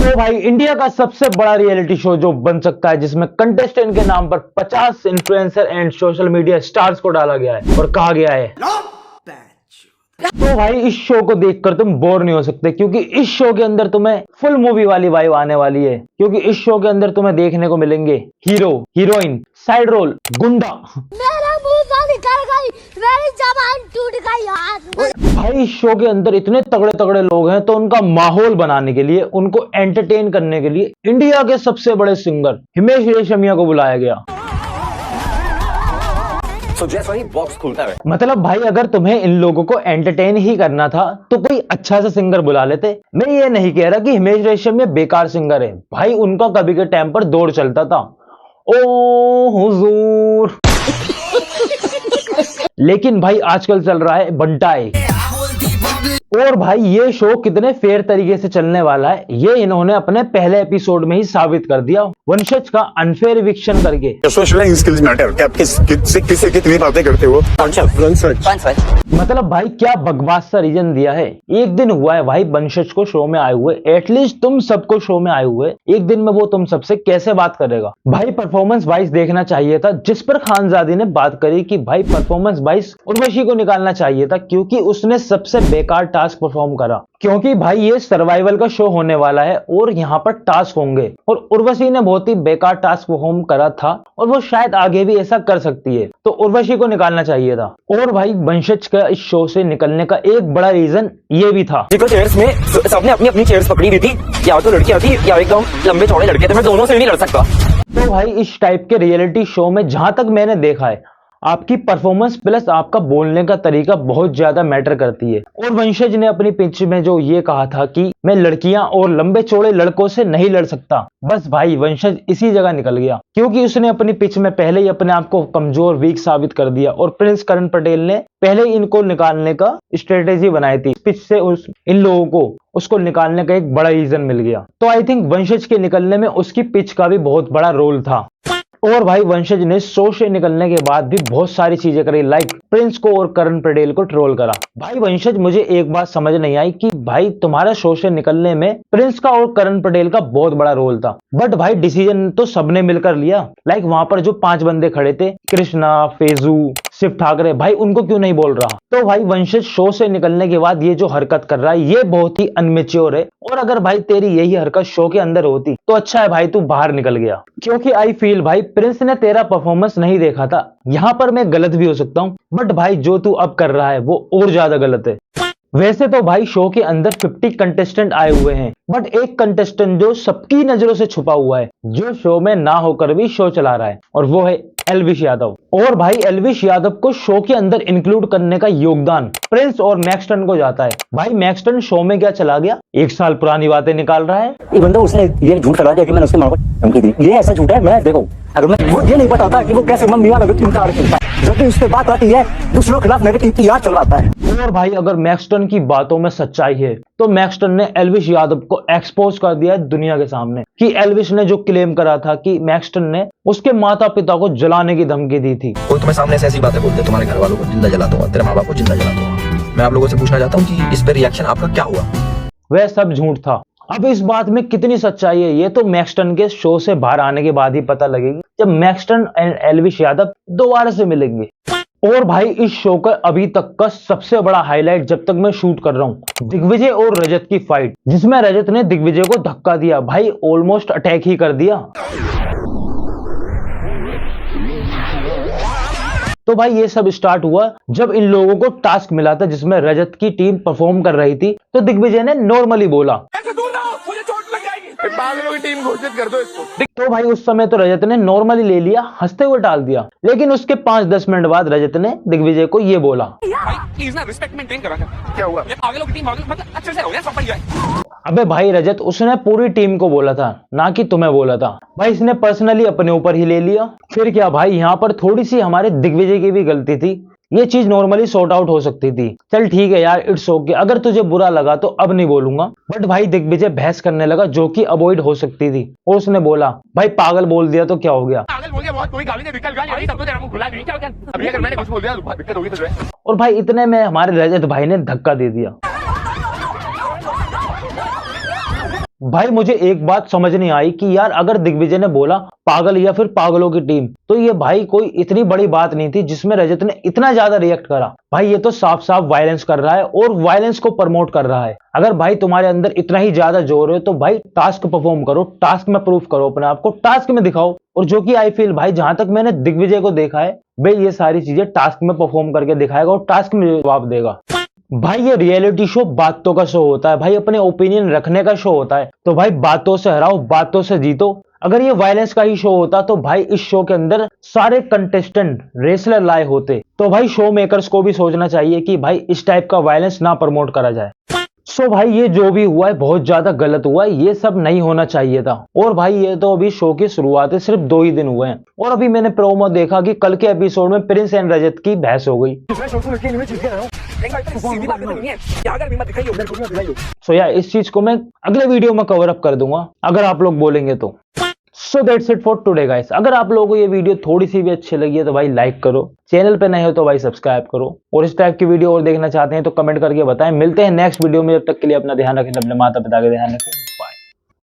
तो भाई इंडिया का सबसे बड़ा रियलिटी शो जो बन सकता है, जिसमें कंटेस्टेंट के नाम पर 50 influencer and social media stars को डाला गया है और कहा गया है तो भाई इस शो को देखकर तुम बोर नहीं हो सकते, क्योंकि इस शो के अंदर तुम्हें फुल मूवी वाली वाइब आने वाली है। क्योंकि इस शो के अंदर तुम्हें देखने को मिलेंगे हीरो, हीरोइन, साइड रोल, गुंडा। मेरा मुंह निकल गई, मेरी जबान टूट गई यार। भाई इस शो के अंदर इतने तगड़े तगड़े लोग हैं, तो उनका माहौल बनाने के लिए, उनको एंटरटेन करने के लिए इंडिया के सबसे बड़े सिंगर हिमेश रेशमिया को बुलाया गया। जैसे ही बॉक्स खुलता है, मतलब भाई अगर तुम्हें इन लोगों को एंटरटेन ही करना था तो कोई अच्छा सा सिंगर बुला लेते। मैं ये नहीं कह रहा कि हिमेश रेशमिया बेकार सिंगर है, भाई उनका कभी के टाइम पर दौर चलता था, ओ हुजूर। लेकिन भाई आजकल चल रहा है बंटाई। और भाई ये शो कितने फेयर तरीके से चलने वाला है, ये इन्होंने अपने पहले एपिसोड में ही साबित कर दिया, वंशज का अनफेयर इविक्शन करके। सोशल स्किल्स मैटर, क्या किससे कितनी बातें करते हो। मतलब भाई क्या बकवास सा रीजन दिया है। एक दिन हुआ है भाई वंशज को शो में आए हुए, एटलीस्ट तुम सबको शो में आए हुए, एक दिन में वो तुम सबसे कैसे बात करेगा। भाई परफॉर्मेंस वाइज देखना चाहिए था, जिस पर खानजादी ने बात करी कि भाई परफॉर्मेंस वाइज उर्वशी को निकालना चाहिए था, क्योंकि उसने सबसे बेकार टास्क परफॉर्म करा। क्योंकि भाई ये सर्वाइवल का शो होने वाला है और यहाँ पर टास्क होंगे, और उर्वशी ने बहुत ही बेकार टास्क परफॉर्म करा था और वो शायद आगे भी ऐसा कर सकती है, तो उर्वशी को निकालना चाहिए था। और भाई वंशज का इस शो से निकलने का एक बड़ा रीजन ये भी था। चेयर्स में सबने अपनी अपनी चेयर्स पकड़ी हुई थी, या तो लड़कियां थी या एकदम लंबे चौड़े लड़के थे, मैं दोनों से नहीं लड़ सकता। तो भाई इस टाइप के रियलिटी शो में जहां तक मैंने देखा है, आपकी परफॉर्मेंस प्लस आपका बोलने का तरीका बहुत ज्यादा मैटर करती है। और वंशज ने अपनी पिच में जो ये कहा था कि मैं लड़कियां और लंबे चौड़े लड़कों से नहीं लड़ सकता, बस भाई वंशज इसी जगह निकल गया, क्योंकि उसने अपनी पिच में पहले ही अपने आप को कमजोर, वीक साबित कर दिया। और प्रिंस करण पटेल ने पहले ही इनको निकालने का स्ट्रेटेजी बनाई थी, पिच से इन लोगों को उसको निकालने का एक बड़ा रीजन मिल गया। तो आई थिंक वंशज के निकलने में उसकी पिच का भी बहुत बड़ा रोल था। और भाई वंशज ने शो से निकलने के बाद भी बहुत सारी चीजें करी, लाइक प्रिंस को और करण पटेल को ट्रोल करा। भाई वंशज, मुझे एक बात समझ नहीं आई कि भाई तुम्हारा शो से निकलने में प्रिंस का और करण पटेल का बहुत बड़ा रोल था, बट भाई डिसीजन तो सबने मिलकर लिया। लाइक वहां पर जो 5 बंदे खड़े थे, कृष्णा, फेजू, शिव ठाकरे, भाई उनको क्यों नहीं बोल रहा। तो भाई वंशज शो से निकलने के बाद ये जो हरकत कर रहा है, ये बहुत ही अनमेच्योर है। और अगर भाई तेरी यही हरकत शो के अंदर होती तो अच्छा है भाई, तू बाहर निकल गया। क्योंकि आई फील भाई प्रिंस ने तेरा परफॉर्मेंस नहीं देखा था, यहाँ पर मैं गलत भी हो सकता हूँ, बट भाई जो तू अब कर रहा है वो और ज्यादा गलत है। वैसे तो भाई शो के अंदर 50 कंटेस्टेंट आए हुए हैं, बट एक कंटेस्टेंट जो सबकी नजरों से छुपा हुआ है, जो शो में ना होकर भी शो चला रहा है, और वो है एल्विश यादव। और भाई एल्विश यादव को शो के अंदर इंक्लूड करने का योगदान प्रिंस और मैक्सटन को जाता है। भाई मैक्सटन शो में क्या चला गया, 1 साल पुरानी बातें निकाल रहा है। ये बंदा उसने ये झूठ फैला दिया कि मैंने उसके मां को धमकी दी। ये ऐसा झूठ है, मैं देखो अगर मैं वो ये नहीं बताता कि वो कैसे मम्मी वाला व्यक्ति इनकार करता है, जब भी उस पर बात आती है दूसरों के खिलाफ नेगेटिव PR चलवाता है। और भाई अगर मैक्सटन की बातों में सच्चाई है तो मैक्सटन ने एल्विश यादव को एक्सपोज कर दिया है दुनिया के सामने, कि एल्विश ने जो क्लेम करा था कि मैक्सटन ने उसके माता पिता को जलाने की धमकी दी थी। कोई तुम्हें सामने से ऐसी बातें बोलते, तुम्हारे घर वालों को जिंदा जला दूंगा, तेरे माँ बाप को जिंदा जला दूंगा। मैं आप लोगों से पूछना चाहता हूँ कि इस पे रिएक्शन आपका क्या हुआ। वह सब झूठ था। अब इस बात में कितनी सच्चाई है, ये तो मैक्सटन के शो से बाहर आने के बाद ही पता लगेगी, जब मैक्सटन एंड एल्विश यादव दोबारा से मिलेंगे। और भाई इस शो का अभी तक का सबसे बड़ा हाईलाइट, जब तक मैं शूट कर रहा हूँ, दिग्विजय और रजत की फाइट, जिसमें रजत ने दिग्विजय को धक्का दिया, भाई ऑलमोस्ट अटैक ही कर दिया। तो भाई ये सब स्टार्ट हुआ जब इन लोगों को टास्क मिला था, जिसमें रजत की टीम परफॉर्म कर रही थी, तो दिग्विजय ने नॉर्मली बोला पागलों की टीम घोषित कर दो इसको। तो भाई उस समय तो रजत ने नॉर्मली ले लिया, हंसते हुए टाल दिया। लेकिन उसके 5-10 मिनट बाद रजत ने दिग्विजय को ये बोला, प्लीज ना रिस्पेक्ट मेंटेन करा कर। क्या हुआ? ये पागलों की टीम मतलब अच्छे से हो गया, सब बढ़िया। अबे भाई रजत, उसने पूरी टीम को बोला था, ना कि तुम्हें बोला था। भाई इसने पर्सनली अपने ऊपर ही ले लिया। फिर क्या भाई, यहाँ पर थोड़ी सी हमारे दिग्विजय की भी गलती थी, ये चीज नॉर्मली सॉर्ट आउट हो सकती थी। चल ठीक है यार, इट्स ओके, अगर तुझे बुरा लगा तो अब नहीं बोलूंगा। बट भाई दिग्विजय बहस करने लगा, जो कि अवॉइड हो सकती थी, और उसने बोला भाई पागल बोल दिया तो क्या हो गया। पागल बोल दिया, बहुत कोई गाली नहीं, निकल गया अभी, सब तो तेरा मुंह खुला नहीं, क्या अभी अगर मैंने कुछ बोल दिया तो दिक्कत होगी तुझे। और भाई इतने में हमारे रजत भाई ने धक्का दे दिया। भाई मुझे एक बात समझ नहीं आई कि यार अगर दिग्विजय ने बोला पागल या फिर पागलों की टीम, तो ये भाई कोई इतनी बड़ी बात नहीं थी जिसमें रजत ने इतना ज्यादा रिएक्ट करा। भाई ये तो साफ साफ वायलेंस कर रहा है और वायलेंस को प्रमोट कर रहा है। अगर भाई तुम्हारे अंदर इतना ही ज्यादा जोर है तो भाई टास्क परफॉर्म करो, टास्क में प्रूफ करो अपने आप को, टास्क में दिखाओ। और जो कि आई फील भाई जहां तक मैंने दिग्विजय को देखा है, भाई ये सारी चीजें टास्क में परफॉर्म करके दिखाएगा और टास्क में जवाब देगा। भाई ये रियलिटी शो बातों का शो होता है भाई, अपने ओपिनियन रखने का शो होता है। तो भाई बातों से हराओ, बातों से जीतो। अगर ये वायलेंस का ही शो होता तो भाई इस शो के अंदर सारे कंटेस्टेंट रेसलर लाए होते। तो भाई शो मेकर्स को भी सोचना चाहिए कि भाई इस टाइप का वायलेंस ना प्रमोट करा जाए। सो भाई ये जो भी हुआ है बहुत ज्यादा गलत हुआ है, ये सब नहीं होना चाहिए था। और भाई ये तो अभी शो की शुरुआत है, सिर्फ 2 ही दिन हुए हैं और अभी मैंने प्रोमो देखा कि कल के एपिसोड में प्रिंस एंड रजत की बहस हो गई। सो यार इस चीज को मैं अगले वीडियो में कवर अप कर दूंगा अगर आप लोग बोलेंगे तो। So that's it for today guys. अगर आप लोगों को ये वीडियो थोड़ी सी भी अच्छी लगी है तो भाई लाइक करो, चैनल पे नए हो तो भाई सब्सक्राइब करो, और इस टाइप की वीडियो और देखना चाहते हैं तो कमेंट करके बताएं। मिलते हैं नेक्स्ट वीडियो में, जब तक के लिए अपना ध्यान रखें, अपने माता पिता का ध्यान रखें।